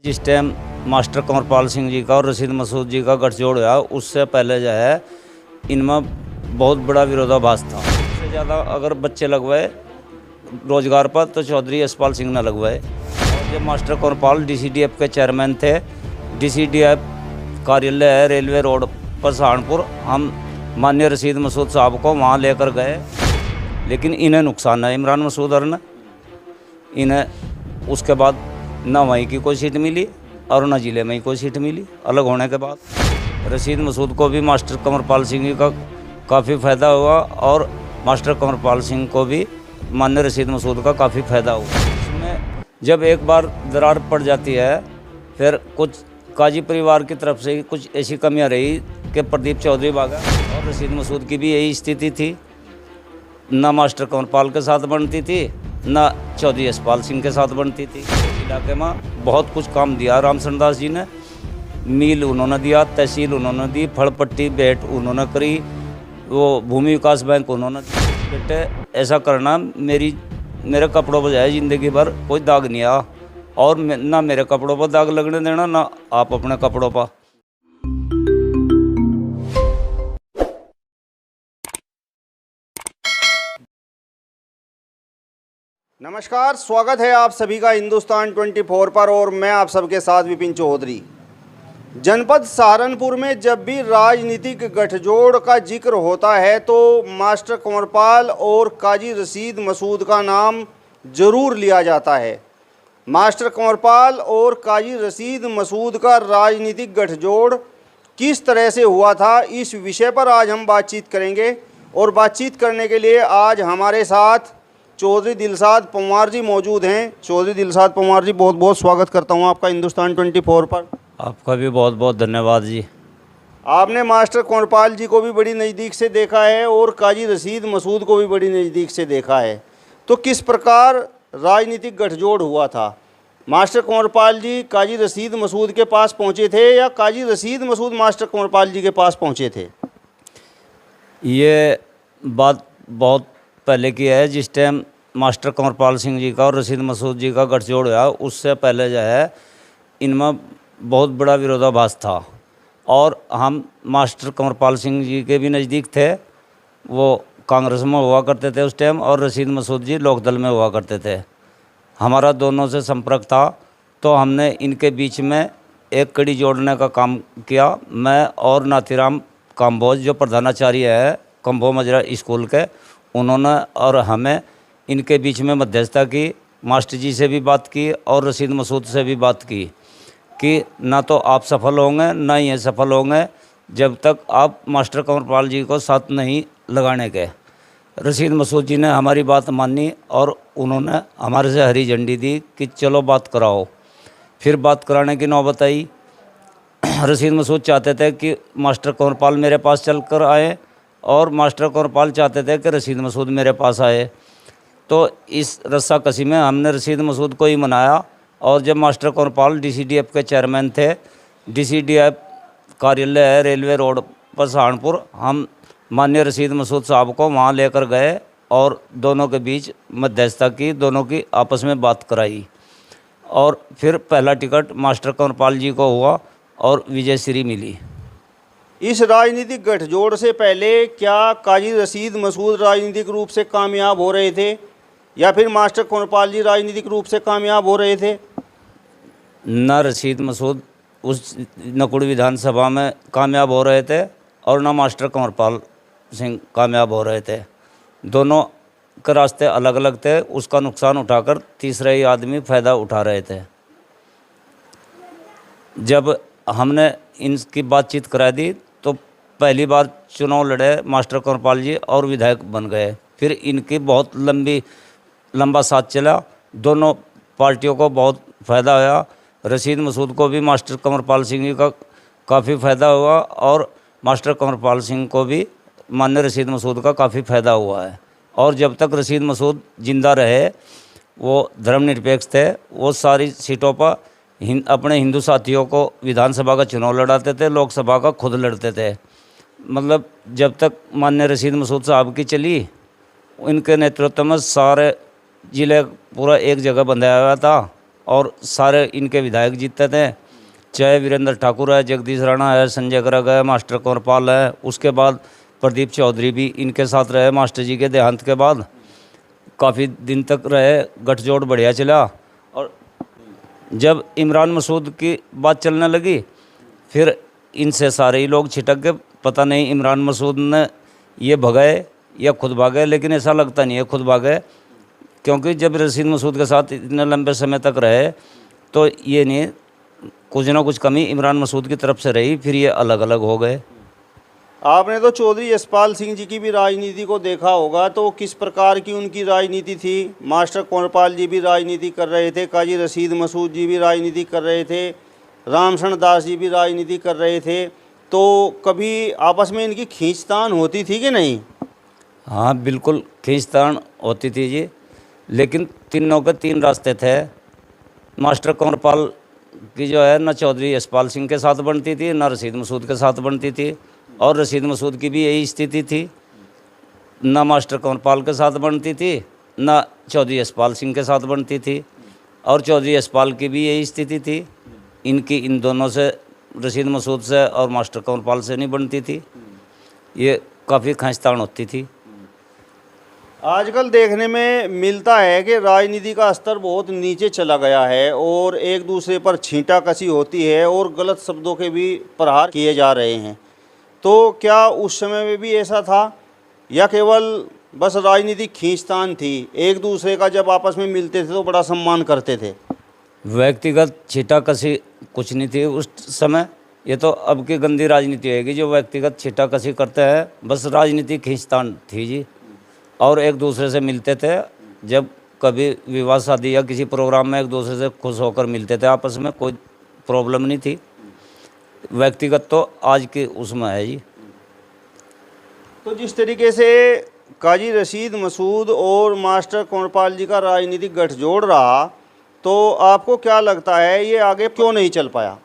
जिस time master Kanwarpal Singh ji का और रशीद मसूद जी का गठजोड़ हुआ, उससे पहले जो है इनमें बहुत बड़ा विरोधाभास था। सबसे ज़्यादा अगर बच्चे लगवाए रोजगार पर तो चौधरी यशपाल सिंह ने लगवाए। और जब मास्टर कंवरपाल डीसीडीएफ के चेयरमैन थे, डीसीडीएफ कार्यालय है रेलवे रोड पर सहारनपुर, हम माननीय रशीद मसूद साहब को वहाँ लेकर गए, लेकिन इन्हें नुकसान है इमरान मसूद और ने इन्हें उसके बाद ना वहीं की कोई सीट मिली और ना ज़िले में ही कोई सीट मिली। अलग होने के बाद रशीद मसूद को भी मास्टर कंवरपाल सिंह जी का काफ़ी फ़ायदा हुआ और मास्टर कंवरपाल सिंह को भी माननीय रशीद मसूद का काफ़ी फ़ायदा हुआ। इसमें जब एक बार दरार पड़ जाती है, फिर कुछ काजी परिवार की तरफ से कुछ ऐसी कमियां रही कि प्रदीप चौधरी भागा और रशीद मसूद की भी यही स्थिति थी, ना मास्टर कंवरपाल के साथ बनती थी ना चौधरी यशपाल सिंह के साथ बनती थी। इलाके में बहुत कुछ काम दिया रामचंद्र दास जी ने, मिल उन्होंने दिया, तहसील उन्होंने दी, फड़पट्टी भेंट उन्होंने करी, वो भूमि विकास बैंक उन्होंने दी। बेटे ऐसा करना मेरे कपड़ों पर जाए, ज़िंदगी भर कोई दाग नहीं आया और ना मेरे कपड़ों पर दाग लगने देना ना आप अपने कपड़ों पर। नमस्कार, स्वागत है आप सभी का हिंदुस्तान 24 पर और मैं आप सबके साथ विपिन चौधरी। जनपद सहारनपुर में जब भी राजनीतिक गठजोड़ का जिक्र होता है तो मास्टर कंवरपाल और काजी रशीद मसूद का नाम जरूर लिया जाता है। मास्टर कंवरपाल और काजी रशीद मसूद का राजनीतिक गठजोड़ किस तरह से हुआ था, इस विषय पर आज हम बातचीत करेंगे। और बातचीत करने के लिए आज हमारे साथ चौधरी दिलशाद पंवार जी मौजूद हैं। चौधरी दिलशाद पंवार जी, बहुत बहुत स्वागत करता हूं आपका हिंदुस्तान 24 पर। आपका भी बहुत बहुत धन्यवाद जी। आपने मास्टर कंवरपाल जी को भी बड़ी नज़दीक से देखा है और काजी रशीद मसूद को भी बड़ी नज़दीक से देखा है, तो किस प्रकार राजनीतिक गठजोड़ हुआ था? मास्टर कंवरपाल जी काजी रशीद मसूद के पास पहुँचे थे या काजी रशीद मसूद मास्टर कंवरपाल जी के पास पहुँचे थे? ये बात बहुत पहले की है। जिस टाइम मास्टर कंवरपाल सिंह जी का और रशीद मसूद जी का गठजोड़ हुआ, उससे पहले जो है इनमें बहुत बड़ा विरोधाभास था और हम मास्टर कंवरपाल सिंह जी के भी नज़दीक थे। वो कांग्रेस में हुआ करते थे उस टाइम और रशीद मसूद जी लोकदल में हुआ करते थे। हमारा दोनों से संपर्क था, तो हमने इनके बीच में एक कड़ी जोड़ने का काम किया। मैं और नाथीराम काम्बोज जो प्रधानाचार्य है कंभो मजरा स्कूल के, उन्होंने और हमें इनके बीच में मध्यस्थता की। मास्टर जी से भी बात की और रशीद मसूद से भी बात की कि ना तो आप सफल होंगे ना ये सफल होंगे जब तक आप मास्टर कंवरपाल जी को साथ नहीं लगाने के। रशीद मसूद जी ने हमारी बात मानी और उन्होंने हमारे से हरी झंडी दी कि चलो बात कराओ। फिर बात कराने की नौबत आई। रशीद मसूद चाहते थे कि मास्टर कंवरपाल मेरे पास चल कर आए और मास्टर कंवरपाल चाहते थे कि रशीद मसूद मेरे पास आए। तो इस रस्साकसी में हमने रशीद मसूद को ही मनाया और जब मास्टर कंवरपाल डीसीडीएफ के चेयरमैन थे, डीसीडीएफ कार्यालय है रेलवे रोड पर सहारनपुर, हम माननीय रशीद मसूद साहब को वहाँ लेकर गए और दोनों के बीच मध्यस्थता की, दोनों की आपस में बात कराई और फिर पहला टिकट मास्टर कंवरपाल जी को हुआ और विजयश्री मिली। इस राजनीतिक गठजोड़ से पहले क्या काजी रशीद मसूद राजनीतिक रूप से कामयाब हो रहे थे या फिर मास्टर कंवरपाल जी राजनीतिक रूप से कामयाब हो रहे थे? ना रशीद मसूद उस नकुड़ विधानसभा में कामयाब हो रहे थे और ना मास्टर कंवरपाल सिंह कामयाब हो रहे थे। दोनों के रास्ते अलग अलग थे। उसका नुकसान उठाकर तीसरा ही आदमी फ़ायदा उठा रहे थे। जब हमने इनकी बातचीत करा दी तो पहली बार चुनाव लड़े मास्टर कंवरपाल जी और विधायक बन गए। फिर इनकी बहुत लंबा साथ चला, दोनों पार्टियों को बहुत फ़ायदा हुआ। रशीद मसूद को भी मास्टर कंवरपाल सिंह जी का काफ़ी फ़ायदा हुआ और मास्टर कंवरपाल सिंह को भी माननीय रशीद मसूद का काफ़ी फ़ायदा हुआ है। और जब तक रशीद मसूद जिंदा रहे, वो धर्मनिरपेक्ष थे, वो सारी सीटों पर अपने हिंदू साथियों को विधानसभा का चुनाव लड़ाते थे, लोकसभा का खुद लड़ते थे। मतलब जब तक माननीय रशीद मसूद साहब की चली, इनके नेतृत्व में सारे ज़िले पूरा एक जगह बंधाया हुआ था और सारे इनके विधायक जीतते थे, चाहे वीरेंद्र ठाकुर है, जगदीश राणा है, संजय गर्ग है, मास्टर कंवरपाल है। उसके बाद प्रदीप चौधरी भी इनके साथ रहे। मास्टर जी के देहांत के बाद काफ़ी दिन तक रहे, गठजोड़ बढ़िया चला। और जब इमरान मसूद की बात चलने लगी, फिर इनसे सारे ही लोग छिटक गए। पता नहीं इमरान मसूद ने ये भगाए या खुद भागे, लेकिन ऐसा लगता नहीं है खुद भागे, क्योंकि जब रशीद मसूद के साथ इतने लंबे समय तक रहे तो ये नहीं, कुछ ना कुछ कमी इमरान मसूद की तरफ से रही, फिर ये अलग अलग हो गए। आपने तो चौधरी यशपाल सिंह जी की भी राजनीति को देखा होगा, तो किस प्रकार की उनकी राजनीति थी? मास्टर कंवरपाल जी भी राजनीति कर रहे थे, काजी रशीद मसूद जी भी राजनीति कर रहे थे, रामशरण दास जी भी राजनीति कर रहे थे, तो कभी आपस में इनकी खींचतान होती थी कि नहीं? हाँ बिल्कुल खींचतान होती थी जी, लेकिन तीनों के तीन रास्ते थे। मास्टर कंवरपाल की जो है न चौधरी यशपाल सिंह के साथ बनती थी, न रशीद मसूद के साथ बनती थी, और रशीद मसूद की भी यही स्थिति थी, न मास्टर कंवरपाल के साथ बनती थी, न चौधरी यशपाल सिंह के साथ बनती थी, और चौधरी यशपाल की भी यही स्थिति थी। इनकी इन दोनों से, रशीद मसूद से और मास्टर कंवरपाल से नहीं बनती थी। ये काफ़ी खींचतान होती थी। आजकल देखने में मिलता है कि राजनीति का स्तर बहुत नीचे चला गया है और एक दूसरे पर छींटाकशी होती है और गलत शब्दों के भी प्रहार किए जा रहे हैं। तो क्या उस समय में भी ऐसा था या केवल बस राजनीतिक खींचतान थी? एक दूसरे का जब आपस में मिलते थे तो बड़ा सम्मान करते थे। व्यक्तिगत छींटाकशी कुछ नहीं थी उस समय। ये तो अब की गंदी राजनीति होगी जो व्यक्तिगत छींटाकशी करते हैं, बस राजनीति खींचतान थी जी। और एक दूसरे से मिलते थे, जब कभी विवाह शादी या किसी प्रोग्राम में एक दूसरे से खुश होकर मिलते थे, आपस में कोई प्रॉब्लम नहीं थी। व्यक्तिगत तो आज के उसमें है जी। तो जिस तरीके से काजी रशीद मसूद और मास्टर कंवरपाल जी का राजनीतिक गठजोड़ रहा, तो आपको क्या लगता है ये आगे क्यों नहीं चल पाया?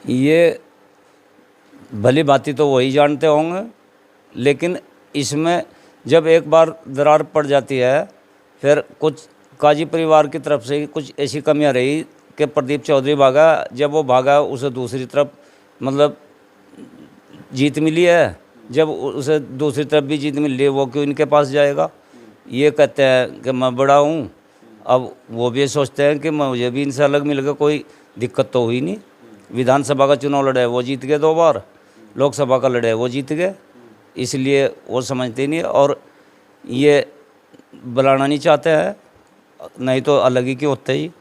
ये भली भांति तो वही जानते होंगे, लेकिन इसमें जब एक बार दरार पड़ जाती है, फिर कुछ काजी परिवार की तरफ से कुछ ऐसी कमियां रही कि प्रदीप चौधरी भागा, जब वो भागा उसे दूसरी तरफ मतलब जीत मिली है, जब उसे दूसरी तरफ भी जीत मिल रही है, वो क्यों इनके पास जाएगा? ये कहते हैं कि मैं बड़ा हूँ। अब वो भी सोचते हैं कि मुझे भी इनसे अलग मिल गया, कोई दिक्कत तो हुई नहीं। विधानसभा का चुनाव लड़े वो जीत गए 2 बार, लोकसभा का लड़े वो जीत गए, इसलिए वो समझते नहीं और ये बुलाना नहीं चाहते हैं, नहीं तो अलग ही क्यों होते ही।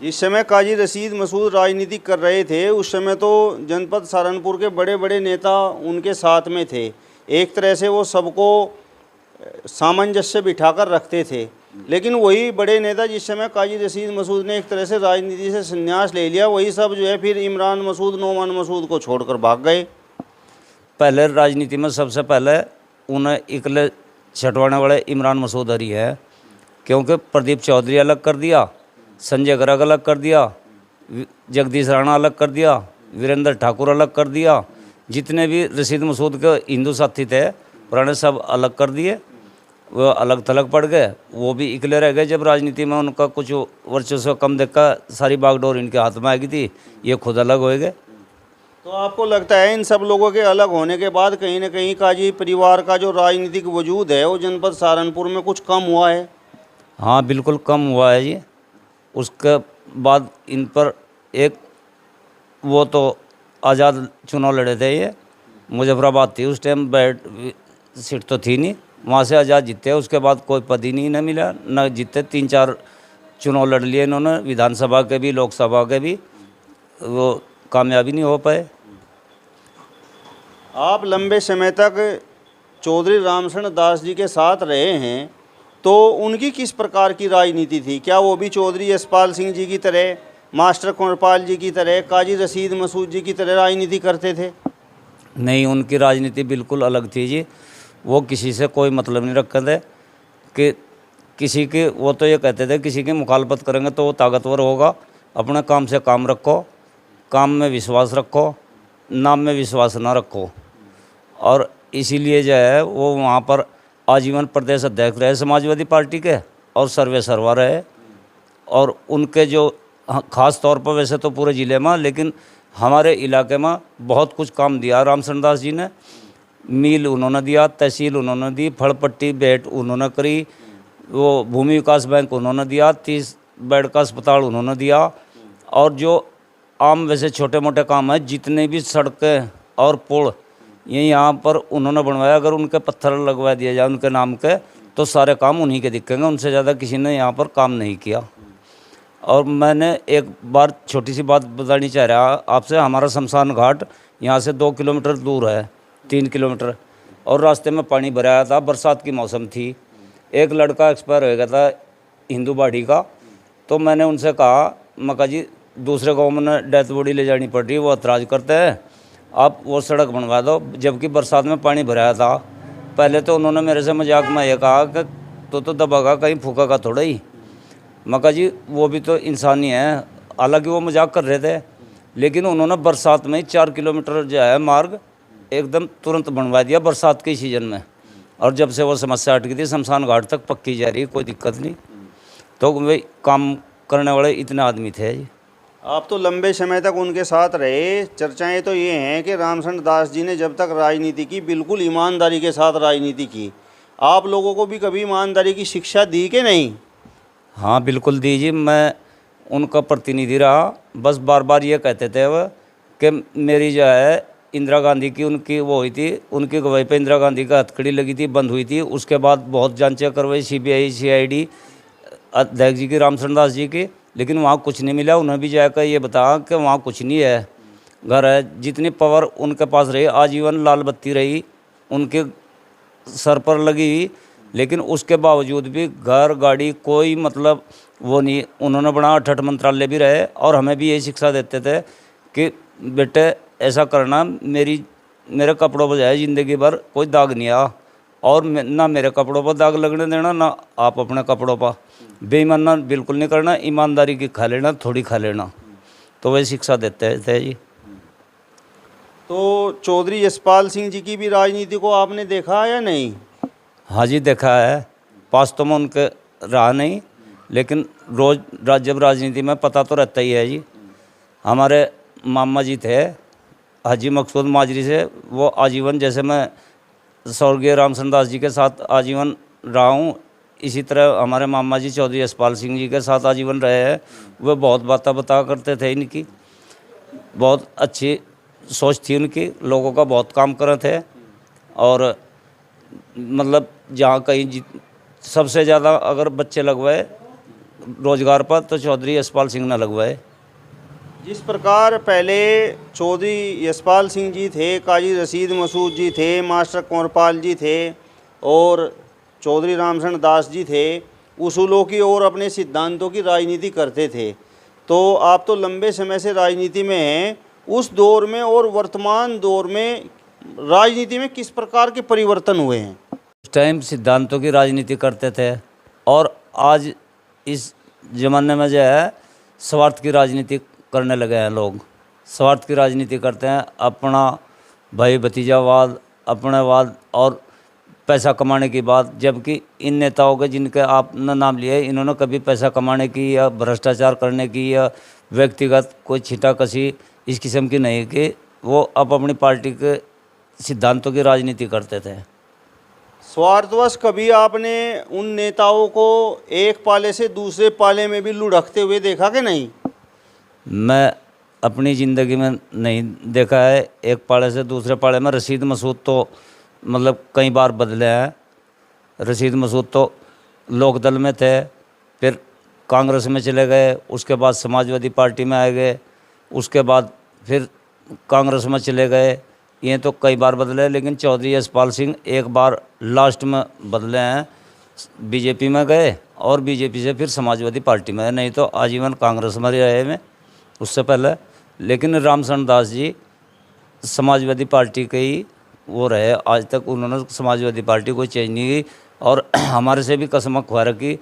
जिस समय काजी रशीद मसूद राजनीति कर रहे थे उस समय तो जनपद सहारनपुर के बड़े बड़े नेता उनके साथ में थे। एक तरह से वो सबको सामंजस्य बिठाकर रखते थे, लेकिन वही बड़े नेता जिस समय काजी रशीद मसूद ने एक तरह से राजनीति से संन्यास ले लिया, वही सब जो है फिर इमरान मसूद, नोमान मसूद को छोड़कर भाग गए। पहले राजनीति में सबसे पहले उन्हें इकले छटवाने वाले इमरान मसूद हरी है, क्योंकि प्रदीप चौधरी अलग कर दिया, संजय गर्ग अलग कर दिया, जगदीश राणा अलग कर दिया, वीरेंद्र ठाकुर अलग कर दिया, जितने भी रशीद मसूद के हिंदू साथी थे पुराने सब अलग कर दिए, वो अलग थलग पड़ गए, वो भी इकले रह गए। जब राजनीति में उनका कुछ वर्चस्व कम देखा, सारी बागडोर इनके हाथ में आ गई थी, ये खुद अलग हो गए। तो आपको लगता है इन सब लोगों के अलग होने के बाद कहीं ना कहीं काजी परिवार का जो राजनीतिक वजूद है वो जनपद सहारनपुर में कुछ कम हुआ है? हाँ बिल्कुल कम हुआ है जी। उसके बाद इन पर एक वो तो आज़ाद चुनाव लड़े थे, ये मुजफ्फराबाद थी उस टाइम, बैठ सीट तो थी नहीं, वहाँ से आज़ाद जीते। उसके बाद कोई पद ही नहीं मिला, न जीते। 3-4 चुनाव लड़ लिए इन्होंने, विधानसभा के भी लोकसभा के भी, वो कामयाबी नहीं हो पाए। आप लंबे समय तक चौधरी रामशरण दास जी के साथ रहे हैं, तो उनकी किस प्रकार की राजनीति थी? क्या वो भी चौधरी यशपाल सिंह जी की तरह, मास्टर कंवरपाल जी की तरह, काजी रशीद मसूद जी की तरह राजनीति करते थे? नहीं, उनकी राजनीति बिल्कुल अलग थी जी। वो किसी से कोई मतलब नहीं रखते थे कि किसी के, वो तो ये कहते थे किसी की मुखालफत करेंगे तो वो ताकतवर होगा। अपने काम से काम रखो, काम में विश्वास रखो, नाम में विश्वास ना रखो। और इसीलिए जो है वो वहाँ पर आजीवन प्रदेश अध्यक्ष रहे समाजवादी पार्टी के और सर्वे सर्वा रहे। और उनके जो ख़ास तौर पर वैसे तो पूरे ज़िले में, लेकिन हमारे इलाके में बहुत कुछ काम दिया रामचरण दास जी ने। मिल उन्होंने दिया, तहसील उन्होंने दी, फड़पट्टी बेट उन्होंने करी, वो भूमि विकास बैंक उन्होंने दिया, 30 बेड का अस्पताल उन्होंने दिया। और जो आम वैसे छोटे मोटे काम हैं, जितने भी सड़कें और पुल ये यहाँ पर उन्होंने बनवाया, अगर उनके पत्थर लगवा दिया जाए उनके नाम के तो सारे काम उन्हीं के दिखेंगे, उनसे ज़्यादा किसी ने यहाँ पर काम नहीं किया। और मैंने एक बार छोटी सी बात बतानी चाह रहा आपसे। हमारा शमशान घाट यहाँ से 2 किलोमीटर दूर है, 3 किलोमीटर, और रास्ते में पानी भरा आया था, बरसात की मौसम थी। एक लड़का एक्सपायर हो गया था हिंदू बाड़ी का। तो मैंने उनसे कहा, मका जी दूसरे गाँव में डेथ बॉडी ले जानी पड़ रही है, वो ऐतराज़ करते हैं, आप वो सड़क बनवा दो, जबकि बरसात में पानी भराया था। पहले तो उन्होंने मेरे से मजाक में ये कहा कि तो दबागा कहीं फूका का थोड़ा ही। मका जी वो भी तो इंसान ही है, हालांकि वो मजाक कर रहे थे, लेकिन उन्होंने बरसात में ही 4 किलोमीटर जो है मार्ग एकदम तुरंत बनवा दिया बरसात के सीजन में। और जब से वो समस्या हट गई थी, शमशान घाट तक पक्की जा रही है, कोई दिक्कत नहीं। तो भाई काम करने वाले इतने आदमी थे जी। आप तो लंबे समय तक उनके साथ रहे। चर्चाएं तो ये हैं कि रामचरण दास जी ने जब तक राजनीति की, बिल्कुल ईमानदारी के साथ राजनीति की। आप लोगों को भी कभी ईमानदारी की शिक्षा दी कि नहीं? हाँ बिल्कुल दीजिए, मैं उनका प्रतिनिधि रहा। बस बार बार ये कहते थे वह कि मेरी जो है इंदिरा गांधी की उनकी वो हुई थी, उनकी गवाही पे इंदिरा गांधी का हथकड़ी लगी थी, बंद हुई थी। उसके बाद बहुत जांचें करवाई, CBI CID अध्यक्ष जी की, रामचरण दास जी की, लेकिन वहाँ कुछ नहीं मिला। उन्हें भी जाकर ये बताया कि वहाँ कुछ नहीं है, घर है। जितनी पावर उनके पास रही, आजीवन लाल बत्ती रही उनके सर पर लगी, लेकिन उसके बावजूद भी घर गाड़ी कोई मतलब वो नहीं उन्होंने बना। 8 मंत्रालय भी रहे और हमें भी यही शिक्षा देते थे कि बेटे ऐसा करना, मेरे कपड़ों पर जाए ज़िंदगी भर कोई दाग नहीं आ, और ना मेरे कपड़ों पर दाग लगने देना, ना आप अपने कपड़ों पर। बेईमाना बिल्कुल नहीं करना, ईमानदारी की खा लेना, थोड़ी खा लेना। तो वही शिक्षा देते थे जी। तो चौधरी यशपाल सिंह जी की भी राजनीति को आपने देखा या नहीं? हाँ जी देखा है, पास तो मैं उनके रहा नहीं, लेकिन रोज़ जब राजनीति में पता तो रहता ही है जी। हमारे मामा जी थे हाजी मकसूद माजरी से, वो आजीवन, जैसे मैं स्वर्गीय रामचरण दास जी के साथ आजीवन रहा हूँ, इसी तरह हमारे मामा जी चौधरी यशपाल सिंह जी के साथ आजीवन रहे हैं। वे बहुत बातें बता करते थे, इनकी बहुत अच्छी सोच थी उनकी, लोगों का बहुत काम करे थे। और मतलब जहाँ कहीं सबसे ज़्यादा अगर बच्चे लगवाए रोजगार पर तो चौधरी यशपाल सिंह ने लगवाए। जिस प्रकार पहले चौधरी यशपाल सिंह जी थे, काजी रशीद मसूद जी थे, मास्टर कंवरपाल जी थे और चौधरी रामचरण दास जी थे, उसूलों की और अपने सिद्धांतों की राजनीति करते थे। तो आप तो लंबे समय से राजनीति में हैं। उस दौर में और वर्तमान दौर में राजनीति में किस प्रकार के परिवर्तन हुए हैं? उस टाइम सिद्धांतों की राजनीति करते थे, और आज इस ज़माने में जो है स्वार्थ की राजनीति करने लगे हैं लोग। स्वार्थ की राजनीति करते हैं, अपना भाई भतीजावाद, अपनेवाद और पैसा कमाने की बात। जबकि इन नेताओं के जिनके आपने नाम लिए, इन्होंने कभी पैसा कमाने की या भ्रष्टाचार करने की या व्यक्तिगत कोई छींटाकशी इस किस्म की नहीं की। वो अपनी पार्टी के सिद्धांतों की राजनीति करते थे। स्वार्थवश कभी आपने उन नेताओं को एक पाले से दूसरे पाले में भी लुढ़कते हुए देखा कि नहीं? मैं अपनी ज़िंदगी में नहीं देखा है एक पाले से दूसरे पाले में। रशीद मसूद तो मतलब कई बार बदले हैं। रशीद मसूद तो लोकदल में थे, फिर कांग्रेस में चले गए, उसके बाद समाजवादी पार्टी में आ गए, उसके बाद फिर कांग्रेस में चले गए। ये तो कई बार बदले, लेकिन चौधरी यशपाल सिंह एक बार लास्ट में बदले हैं, बीजेपी में गए और बीजेपी से फिर समाजवादी पार्टी में, नहीं तो आजीवन कांग्रेस में रहे में उससे पहले। लेकिन रामचरण दास जी समाजवादी पार्टी के ही वो रहे आज तक, उन्होंने समाजवादी पार्टी कोई चेंज नहीं की। और हमारे से भी कसम खुआ रखी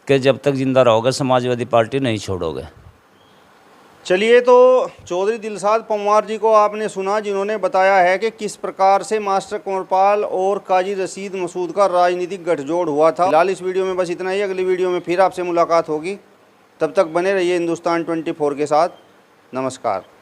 कि जब तक जिंदा रहोगे समाजवादी पार्टी नहीं छोड़ोगे। चलिए, तो चौधरी दिलशाद पंवार जी को आपने सुना, जिन्होंने बताया है कि किस प्रकार से मास्टर कंवरपाल और काजी रशीद मसूद का राजनीतिक गठजोड़ हुआ था। फिलहाल इस वीडियो में बस इतना ही। अगली वीडियो में फिर आपसे मुलाकात होगी। तब तक बने रहिए हिंदुस्तान 24 के साथ। नमस्कार।